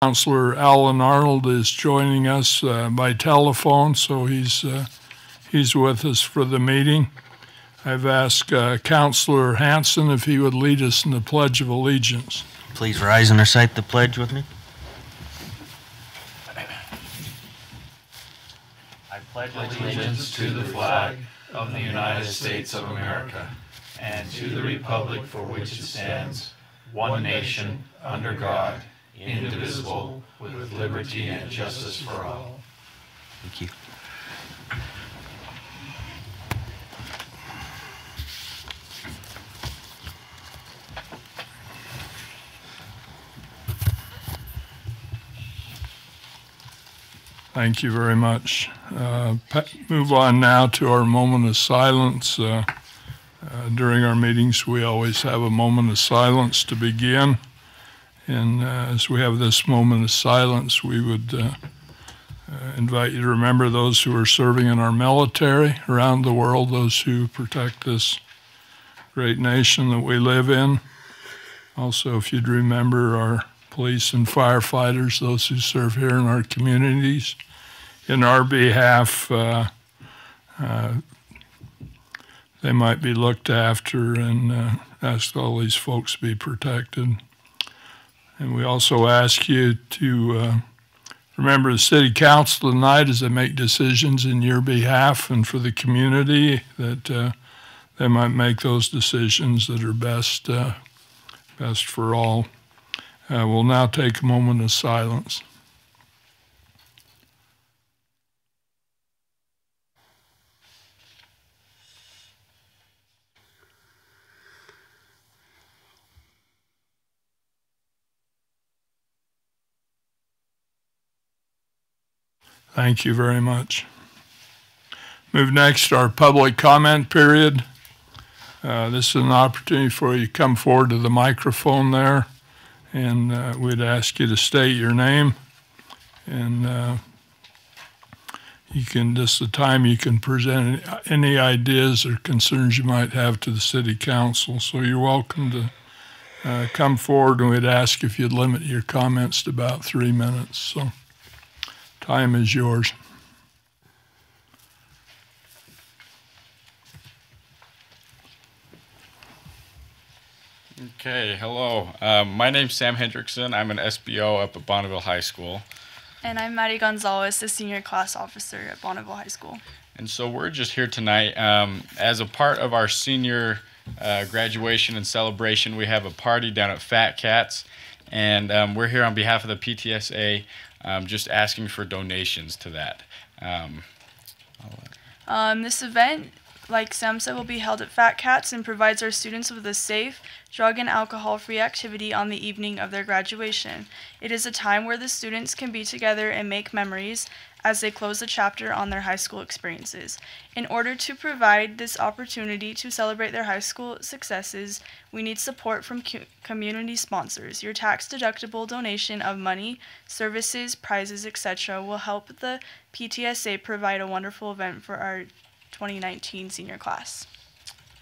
Councillor Alan Arnold is joining us by telephone, so he's with us for the meeting. I've asked Councillor Hanson if he would lead us in the Pledge of Allegiance. Please rise and recite the pledge with me. I pledge allegiance to the flag of the United States of America and to the republic for which it stands, one nation, under God, indivisible, with liberty and justice for all. Thank you. Thank you very much. Move on now to our moment of silence. During our meetings, we always have a moment of silence to begin. And as we have this moment of silence, we would invite you to remember those who are serving in our military around the world, those who protect this great nation that we live in. Also, if you'd remember our police and firefighters, those who serve here in our communities. In our behalf, they might be looked after, and ask all these folks to be protected. And we also ask you to remember the City Council tonight as they make decisions in your behalf and for the community, that they might make those decisions that are best for all. We'll now take a moment of silence. Thank you very much. Move next to our public comment period. This is an opportunity for you to come forward to the microphone there, and we'd ask you to state your name, and you can, this is the time you can present any ideas or concerns you might have to the City Council. So you're welcome to come forward, and we'd ask if you'd limit your comments to about 3 minutes. So time is yours. Okay, hello. My name's Sam Hendrickson. I'm an SBO up at Bonneville High School. And I'm Maddie Gonzalez, the senior class officer at Bonneville High School. And so we're just here tonight. As a part of our senior graduation and celebration, we have a party down at Fat Cats. And we're here on behalf of the PTSA, just asking for donations to that. This event, like Sam said, will be held at Fat Cats and provides our students with a safe, drug and alcohol-free activity on the evening of their graduation. It is a time where the students can be together and make memories as they close a chapter on their high school experiences. In order to provide this opportunity to celebrate their high school successes, we need support from community sponsors. Your tax-deductible donation of money, services, prizes, etc. will help the PTSA provide a wonderful event for our 2019 senior class.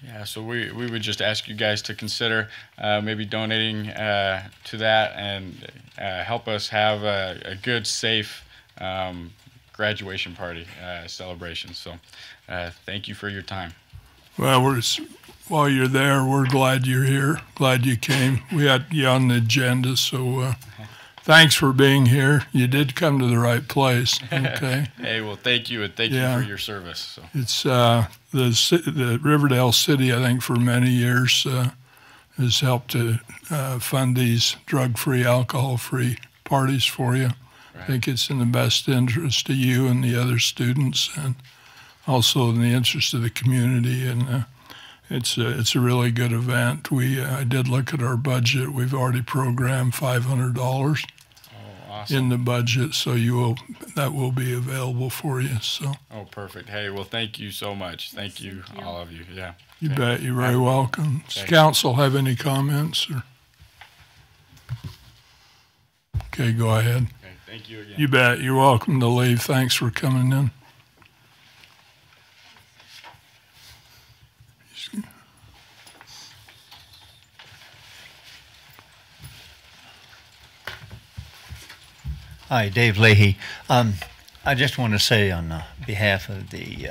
Yeah, so we would just ask you guys to consider maybe donating to that and help us have a good, safe graduation party celebration. So thank you for your time. Well, while you're there, we're glad you're here, glad you came. We had you on the agenda, so thanks for being here. You did come to the right place. Okay. Hey, well, thank you, and thank you for your service. So. It's the Riverdale City, I think, for many years has helped to fund these drug-free, alcohol-free parties for you. Right. I think it's in the best interest of you and the other students, and also in the interest of the community. And it's a really good event. I did look at our budget. We've already programmed $500. Awesome. In the budget, so that will be available for you. So. Oh, perfect. Hey, well, thank you so much. Thank you, all of you. Yeah. You bet. You're very welcome. Does Council have any comments? Or? Okay, go ahead. Okay, thank you again. You bet. You're welcome to leave. Thanks for coming in. Hi, Dave Leahy. I just want to say on behalf of the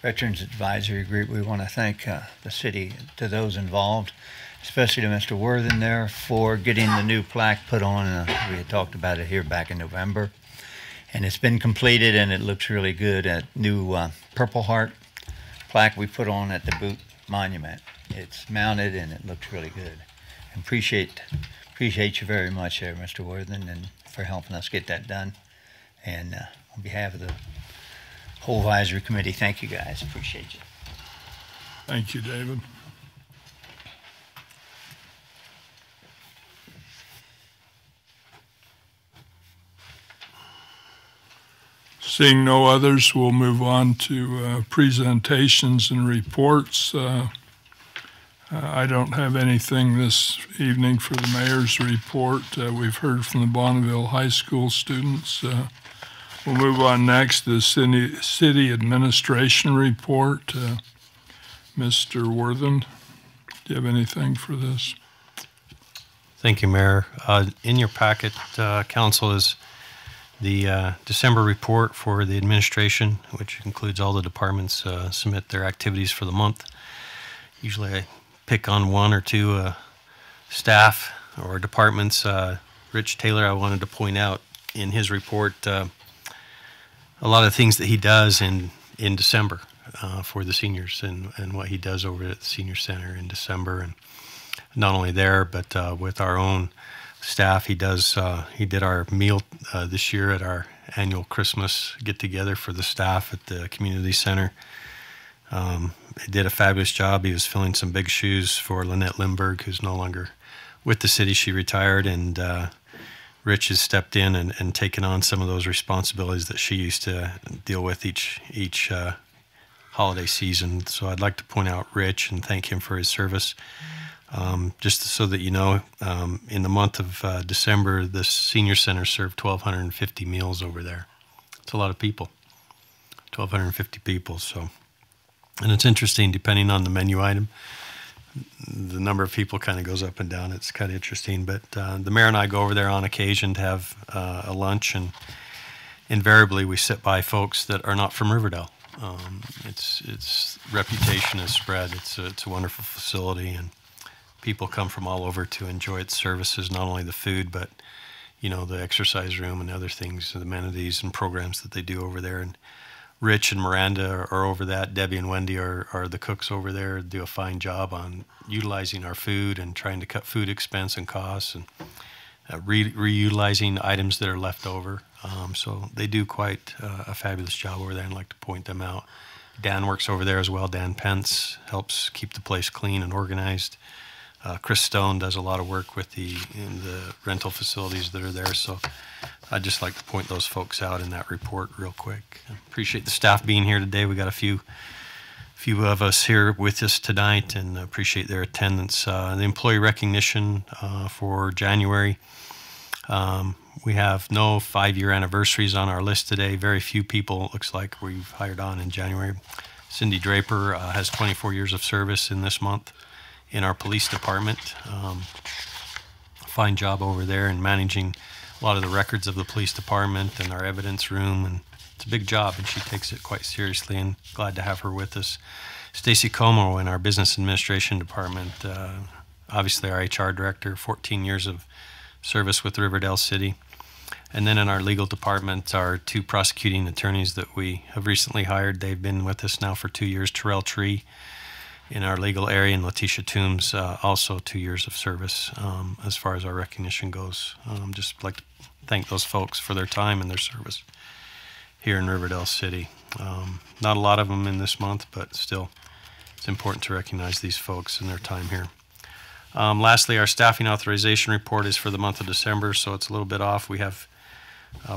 Veterans Advisory Group, we want to thank the city, to those involved, especially to Mr. Worthen there for getting the new plaque put on. We had talked about it here back in November. And it's been completed and it looks really good. A new Purple Heart plaque we put on at the Boot Monument. It's mounted and it looks really good. And appreciate you very much there, Mr. Worthen, and for helping us get that done. And on behalf of the whole advisory committee, thank you guys. Appreciate you. Thank you, David. Seeing no others, we'll move on to presentations and reports. I don't have anything this evening for the mayor's report. We've heard from the Bonneville High School students. We'll move on next to the city administration report. Mr. Worthen, do you have anything for this? Thank you, Mayor. In your packet, Council, is the December report for the administration, which includes all the departments submit their activities for the month. Usually I pick on one or two staff or departments. Rich Taylor, I wanted to point out in his report a lot of things that he does in December for the seniors and what he does over at the Senior Center in December. And not only there, but with our own staff. He did our meal this year at our annual Christmas get-together for the staff at the community center. He did a fabulous job. He was filling some big shoes for Lynette Lindbergh, who's no longer with the city. She retired, and Rich has stepped in and taken on some of those responsibilities that she used to deal with each holiday season. So I'd like to point out Rich and thank him for his service. Just so that you know, in the month of December, the Senior Center served 1,250 meals over there. It's a lot of people, 1,250 people. So, and it's interesting, depending on the menu item, the number of people kind of goes up and down. It's kind of interesting. But the mayor and I go over there on occasion to have a lunch, and invariably we sit by folks that are not from Riverdale. Its reputation is spread. It's a wonderful facility, and people come from all over to enjoy its services, not only the food, but, you know, the exercise room and other things, the amenities and programs that they do over there. And Rich and Miranda are over that. Debbie and Wendy are the cooks over there, do a fine job on utilizing our food and trying to cut food expense and costs and reutilizing items that are left over. So they do quite a fabulous job over there, and I'd like to point them out. Dan works over there as well. Dan Pence helps keep the place clean and organized. Chris Stone does a lot of work with the rental facilities that are there. So I'd just like to point those folks out in that report real quick. I appreciate the staff being here today. We got a few of us here with us tonight, and appreciate their attendance. The employee recognition for January. We have no 5-year anniversaries on our list today. Very few people, it looks like, we've hired on in January. Cindy Draper has 24 years of service in this month in our police department. Fine job over there in managing a lot of the records of the police department and our evidence room, and it's a big job, and she takes it quite seriously, and glad to have her with us. Stacy Como in our business administration department, obviously our HR director, 14 years of service with Riverdale City. And then in our legal department, our 2 prosecuting attorneys that we have recently hired. They've been with us now for 2 years. Terrell Tree in our legal area, and Letitia Toombs, also 2 years of service as far as our recognition goes. Just like to thank those folks for their time and their service here in Riverdale City. Not a lot of them in this month, but still it's important to recognize these folks and their time here. Lastly, our staffing authorization report is for the month of December, so it's a little bit off. We have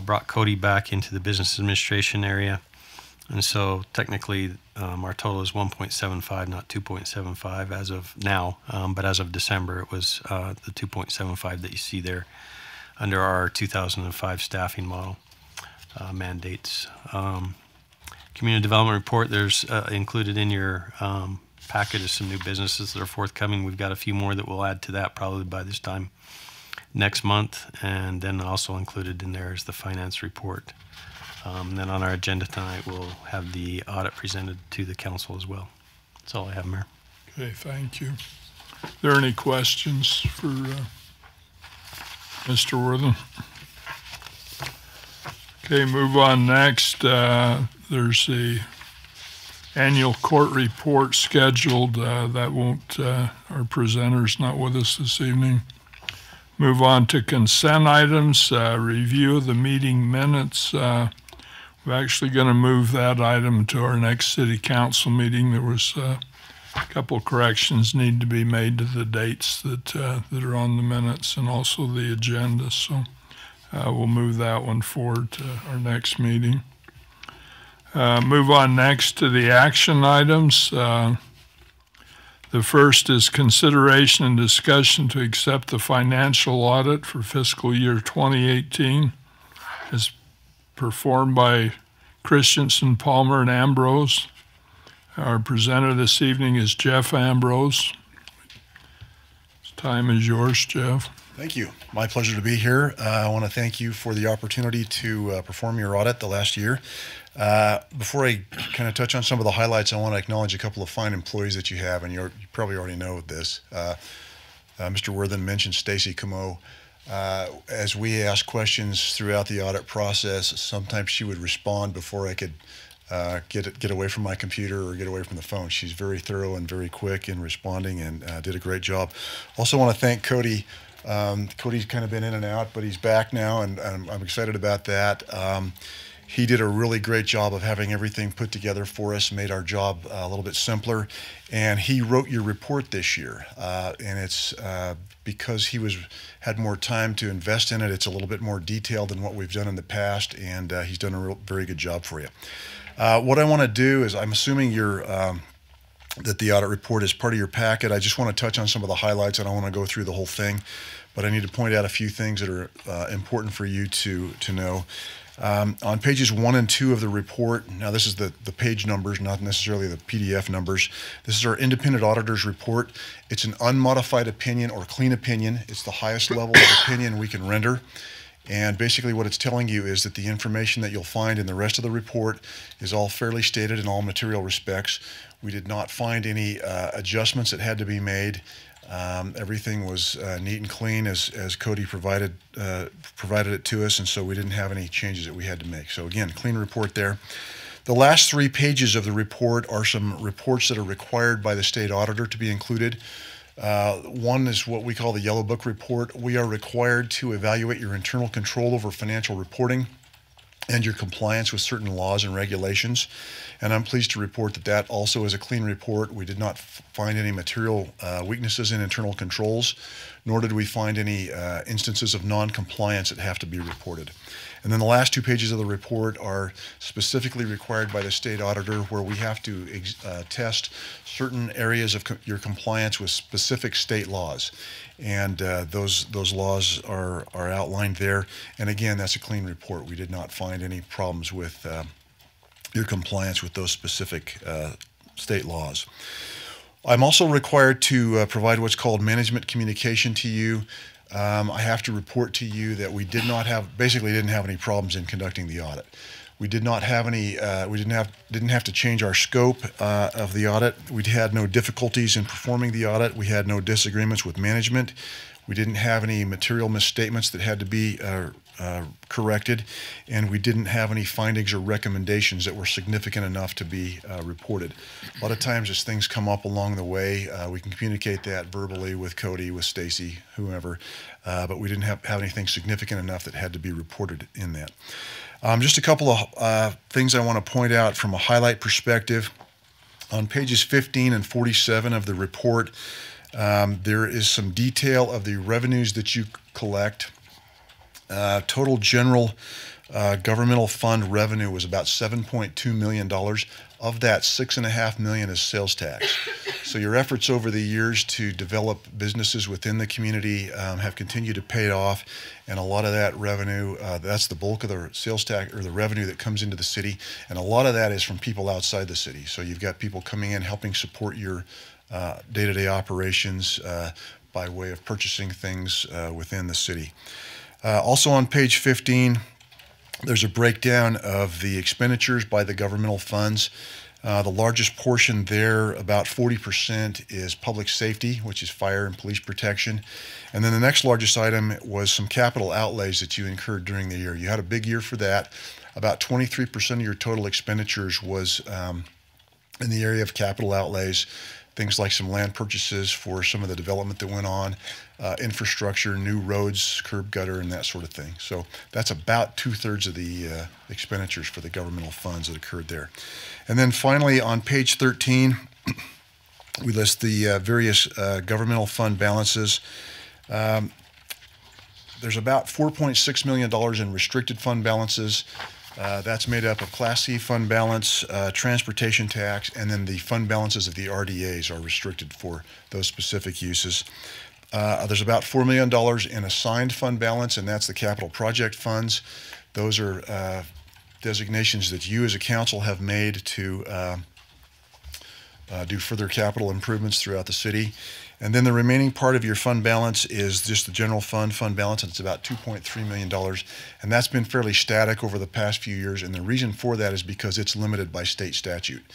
brought Cody back into the business administration area, and so technically our total is 1.75, not 2.75 as of now, but as of December it was the 2.75 that you see there under our 2005 staffing model mandates. Community development report, there's included in your packet is some new businesses that are forthcoming. We've got a few more that we'll add to that probably by this time next month, and then also included in there is the finance report. Then on our agenda tonight, we'll have the audit presented to the council as well. That's all I have, Mayor. Okay, thank you. Are there any questions for Mr. Worthing? Okay, move on next. There's the annual court report scheduled. That won't, our presenter's not with us this evening. Move on to consent items, review of the meeting minutes. We're actually going to move that item to our next city council meeting. There was a couple corrections need to be made to the dates that are on the minutes and also the agenda. So we'll move that one forward to our next meeting. Move on next to the action items. The first is consideration and discussion to accept the financial audit for fiscal year 2018 as performed by Christensen, Palmer, and Ambrose. Our presenter this evening is Jeff Ambrose. Time is yours, Jeff. Thank you. My pleasure to be here. I want to thank you for the opportunity to perform your audit the last year. Before I kind of touch on some of the highlights, I want to acknowledge a couple of fine employees that you have, and you probably already know this. Mr. Worthen mentioned Stacy Camo. As we ask questions throughout the audit process, sometimes she would respond before I could get away from my computer or get away from the phone. She's very thorough and very quick in responding and did a great job. Also want to thank Cody. Cody's kind of been in and out, but he's back now, and I'm excited about that. He did a really great job of having everything put together for us, made our job a little bit simpler, and he wrote your report this year. And it's because he had more time to invest in it. It's a little bit more detailed than what we've done in the past, and he's done a very good job for you. What I want to do is, I'm assuming that the audit report is part of your packet. I just want to touch on some of the highlights. I don't want to go through the whole thing, but I need to point out a few things that are important for you to know. On pages 1 and 2 of the report, now this is the page numbers, not necessarily the PDF numbers. This is our independent auditor's report. It's an unmodified opinion or clean opinion. It's the highest level of opinion we can render. And basically what it's telling you is that the information that you'll find in the rest of the report is all fairly stated in all material respects. We did not find any adjustments that had to be made. Everything was neat and clean as Cody provided it to us, and so we didn't have any changes that we had to make. So again, clean report there. The last 3 pages of the report are some reports that are required by the state auditor to be included. One is what we call the Yellow Book report. We are required to evaluate your internal control over financial reporting and your compliance with certain laws and regulations. And I'm pleased to report that that also is a clean report. We did not find any material weaknesses in internal controls, nor did we find any instances of non-compliance that have to be reported. And then the last 2 pages of the report are specifically required by the state auditor, where we have to test certain areas of your compliance with specific state laws. And those laws are outlined there. And again, that's a clean report. We did not find any problems with your compliance with those specific state laws. I'm also required to provide what's called management communication to you. I have to report to you that we didn't have any problems in conducting the audit. We did not have any. We didn't have to change our scope of the audit. We had no difficulties in performing the audit. We had no disagreements with management. We didn't have any material misstatements that had to be corrected, and we didn't have any findings or recommendations that were significant enough to be reported. A lot of times as things come up along the way, we can communicate that verbally with Cody, with Stacy, whoever, but we didn't have anything significant enough that had to be reported in that. Just a couple of things I want to point out from a highlight perspective. On pages 15 and 47 of the report, there is some detail of the revenues that you collect. Total general governmental fund revenue was about $7.2 million. Of that, $6.5 million is sales tax. So your efforts over the years to develop businesses within the community have continued to pay off, and a lot of that revenue, that's the bulk of the sales tax or the revenue that comes into the city, and a lot of that is from people outside the city. So you've got people coming in helping support your day-to-day operations, by way of purchasing things within the city. Also on page 15, there's a breakdown of the expenditures by the governmental funds. The largest portion there, about 40%, is public safety, which is fire and police protection. And then the next largest item was some capital outlays that you incurred during the year. You had a big year for that. About 23% of your total expenditures was in the area of capital outlays, things like some land purchases for some of the development that went on, infrastructure, new roads, curb gutter, and that sort of thing. So that's about 2/3 of the expenditures for the governmental funds that occurred there. And then finally on page 13, we list the various governmental fund balances. There's about $4.6 million in restricted fund balances. That's made up of Class C fund balance, transportation tax, and then the fund balances of the RDAs are restricted for those specific uses. There's about $4 million in assigned fund balance, and that's the capital project funds. Those are designations that you as a council have made to do further capital improvements throughout the city. And then the remaining part of your fund balance is just the general fund balance, and it's about $2.3 million. And that's been fairly static over the past few years, and the reason for that is because it's limited by state statute.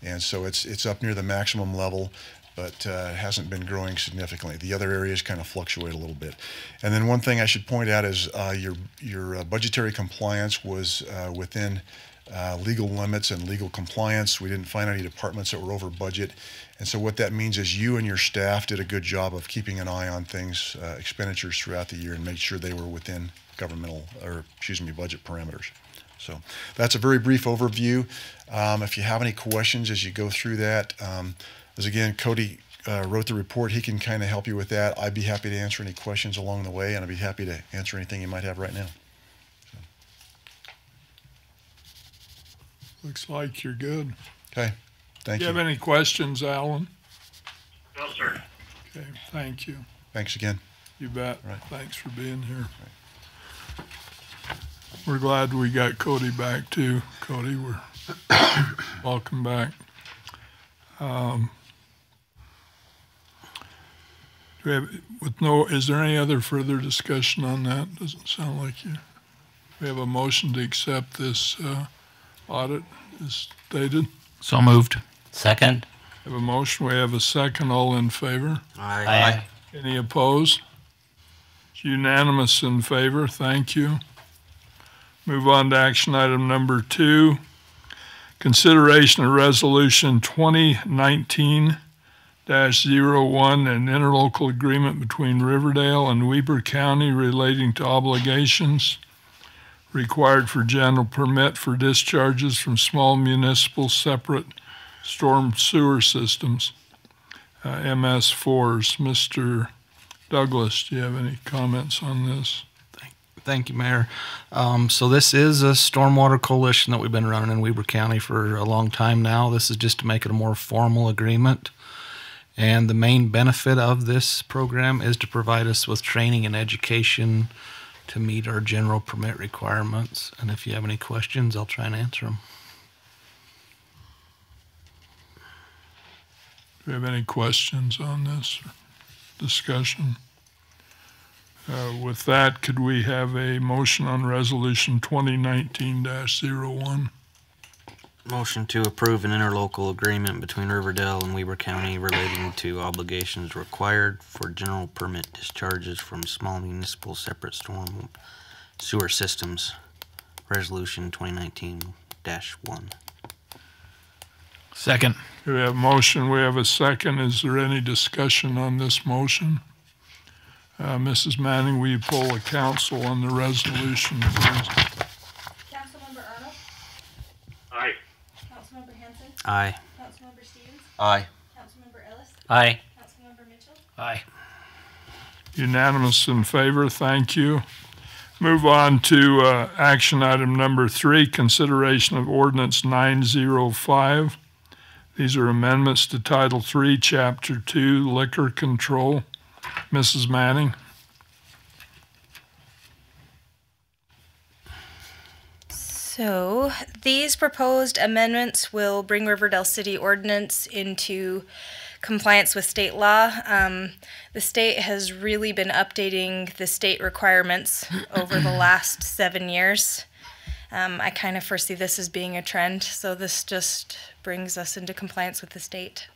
And so it's up near the maximum level, but it hasn't been growing significantly. The other areas kind of fluctuate a little bit. And then one thing I should point out is your budgetary compliance was within legal limits and legal compliance. We didn't find any departments that were over budget. And so what that means is you and your staff did a good job of keeping an eye on things, expenditures throughout the year, and make sure they were within budget parameters. So that's a very brief overview. If you have any questions as you go through that, as again, Cody wrote the report, he can kind of help you with that. I'd be happy to answer any questions along the way, and I'd be happy to answer anything you might have right now. Looks like you're good. Okay, thank Do you. you have any questions, Alan? No, sir. Okay, thank you. Thanks again. You bet. Right. Thanks for being here. We're glad we got Cody back too. Cody, we're welcome back. Do we have, is there any other further discussion on that? Doesn't sound like you. We have a motion to accept this audit as stated. So moved. Second. We have a motion, we have a second. All in favor? Aye. Any opposed? It's unanimous in favor. Thank you. Move on to action item number 2. Consideration of resolution 2019-01, an interlocal agreement between Riverdale and Weber County relating to obligations required for general permit for discharges from small municipal separate storm sewer systems, MS4s. Mr. Douglas, do you have any comments on this? Thank you, Mayor. So this is a stormwater coalition that we've been running in Weber County for a long time now. This is just to make it a more formal agreement. And the main benefit of this program is to provide us with training and education to meet our general permit requirements. And if you have any questions, I'll try and answer them. Do we have any questions on this discussion? With that, could we have a motion on resolution 2019-01? Motion to approve an interlocal agreement between Riverdale and Weber County relating to obligations required for general permit discharges from small municipal separate storm sewer systems. Resolution 2019-1. Second. We have a motion, we have a second. Is there any discussion on this motion? Mrs. Manning, will you poll the council on the resolution, please? Councilmember Arnold? Aye. Councilmember Hanson? Aye. Councilmember Stevens? Aye. Councilmember Ellis? Aye. Councilmember Mitchell? Aye. Unanimous in favor, thank you. Move on to action item number 3, consideration of ordinance 905. These are amendments to Title 3, Chapter 2, Liquor Control. Mrs. Manning. So these proposed amendments will bring Riverdale City Ordinance into compliance with state law. The state has really been updating the state requirements over the last 7 years. I kind of foresee this as being a trend, so this just brings us into compliance with the state.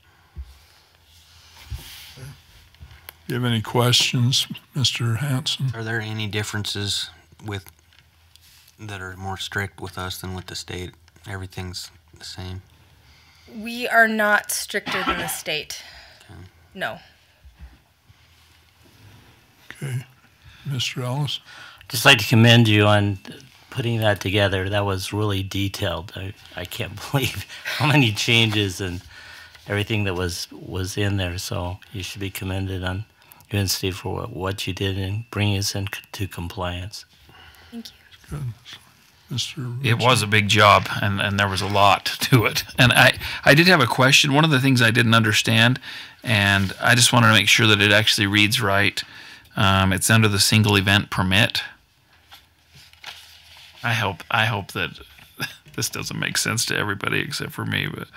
Do you have any questions, Mr. Hanson? Are there any differences with that are more strict with us than with the state? Everything's the same. We are not stricter than the state. Okay. No. Okay. Mr. Ellis? Just like to commend you on putting that together. That was really detailed. I can't believe how many changes and everything that was in there. So you should be commended on you and Steve for what you did in bringing us into compliance. Thank you. Good. Mr. It was a big job, and there was a lot to it. And I did have a question. One of the things I didn't understand, and I just wanted to make sure that it actually reads right. It's under the single event permit. I hope that this doesn't make sense to everybody except for me, but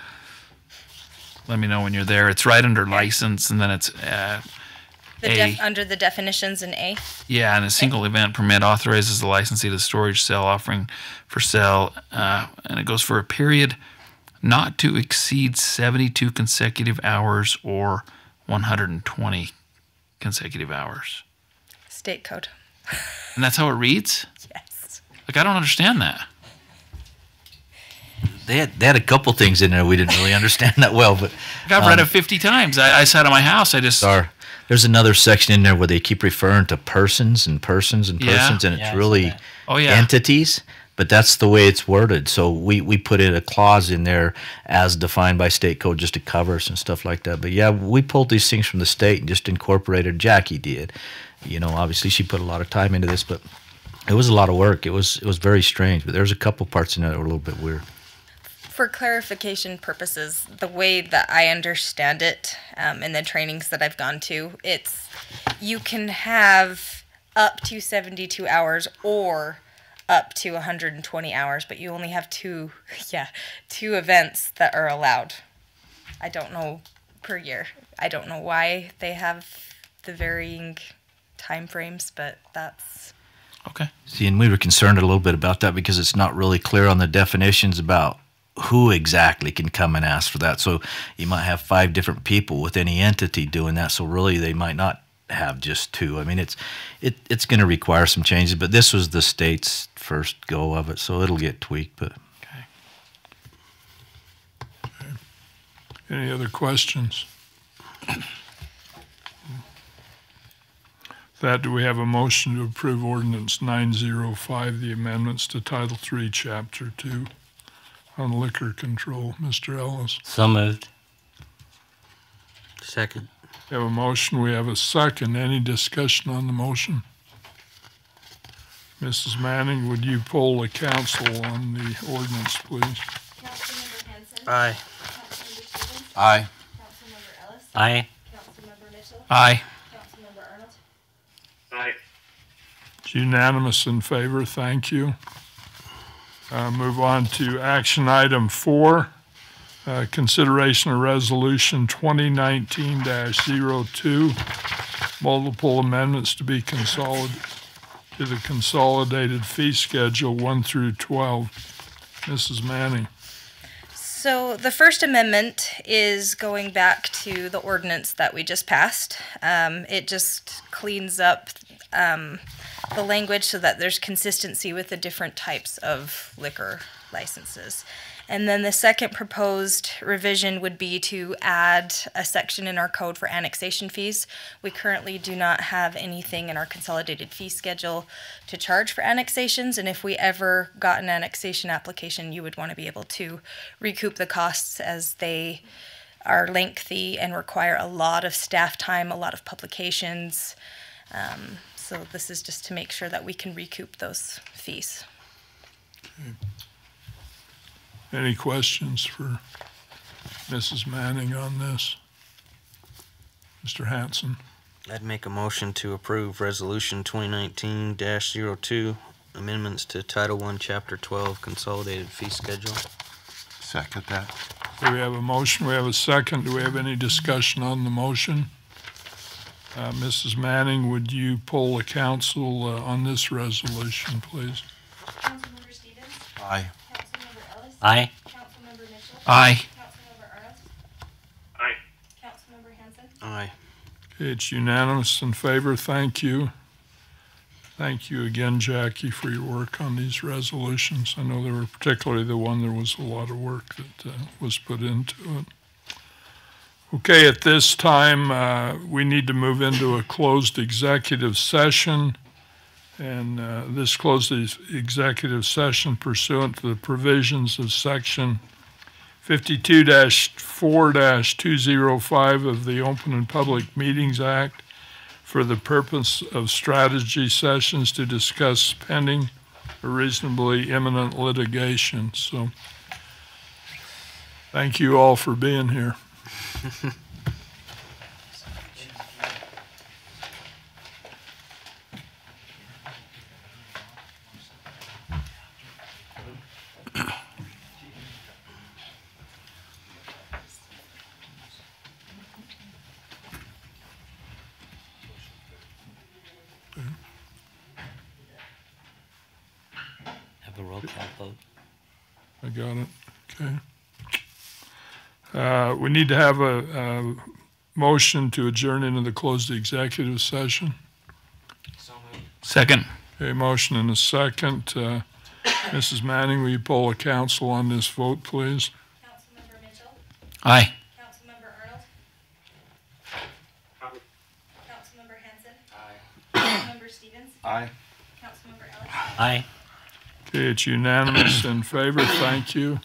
let me know when you're there. It's right under license, and then it's Under the definitions in A. Yeah, and a single event permit authorizes the licensee to storage sale offering for sale, and it goes for a period not to exceed 72 consecutive hours or 120 consecutive hours. State code. And that's how it reads? Yes. Like, I don't understand that. They had a couple things in there we didn't really understand that well, but Like, I've read it 50 times. I sat at my house. There's another section in there where they keep referring to persons and persons and persons, and it's really entities. But that's the way it's worded. So we put in a clause in there as defined by state code just to cover us and stuff like that. But yeah, we pulled these things from the state and just incorporated. Jackie did. You know, obviously she put a lot of time into this, but it was a lot of work. It was very strange. But there's a couple parts in there that were a little bit weird. For clarification purposes, the way that I understand it in the trainings that I've gone to, it's you can have up to 72 hours or up to 120 hours, but you only have two events that are allowed. I don't know per year. I don't know why they have the varying time frames, but that's... Okay. See, and we were concerned a little bit about that because it's not really clear on the definitions about who exactly can come and ask for that. So you might have 5 different people with any entity doing that. So really they might not have just 2. I mean, it's going to require some changes, but this was the state's first go of it, so it'll get tweaked. But Okay. Any other questions? That, do we have a motion to approve Ordinance 905, the amendments to Title III, Chapter 2 on liquor control? Mr. Ellis. So moved. Second. We have a motion, we have a second. Any discussion on the motion? Mrs. Manning, would you poll the council on the ordinance, please? Councilmember Hanson? Aye. Councilmember Stevens? Aye. Councilmember Ellis? Aye. Councilmember Mitchell? Aye. Councilmember Arnold? Aye. It's unanimous in favor, thank you. Move on to action item 4, consideration of resolution 2019-02, multiple amendments to be to the consolidated fee schedule 1 through 12. Mrs. Manning. So the first amendment is going back to the ordinance that we just passed. It just cleans up the language so that there's consistency with the different types of liquor licenses. And then the second proposed revision would be to add a section in our code for annexation fees. We currently do not have anything in our consolidated fee schedule to charge for annexations, and if we ever got an annexation application, you would want to be able to recoup the costs as they are lengthy and require a lot of staff time, a lot of publications. So this is just to make sure that we can recoup those fees. Okay. Any questions for Mrs. Manning on this? Mr. Hanson? I'd make a motion to approve Resolution 2019-02, amendments to Title I, Chapter 12, Consolidated Fee Schedule. second that. Okay, we have a motion, we have a second. Do we have any discussion on the motion? Mrs. Manning, would you poll the council on this resolution, please? Councilmember Stevens? Aye. Councilmember Ellis? Aye. Councilmember Mitchell? Aye. Councilmember Ernest? Aye. Councilmember Hanson? Aye. Okay, it's unanimous in favor. Thank you. Thank you again, Jackie, for your work on these resolutions. I know there were particularly the one, there was a lot of work that was put into it. Okay, at this time, we need to move into a closed executive session. And this closed executive session pursuant to the provisions of Section 52-4-205 of the Open and Public Meetings Act for the purpose of strategy sessions to discuss pending or reasonably imminent litigation. So thank you all for being here. Have a roll call vote. I got it. Okay. We need to have a motion to adjourn into the closed executive session. Second. Okay, motion and a second. Mrs. Manning, will you poll the council on this vote, please? Councilmember Mitchell? Aye. Councilmember Arnold? Aye. Councilmember Hanson? Councilmember Stevens? Aye. Councilmember Ellis? Aye. Okay, it's unanimous in favor. Thank you.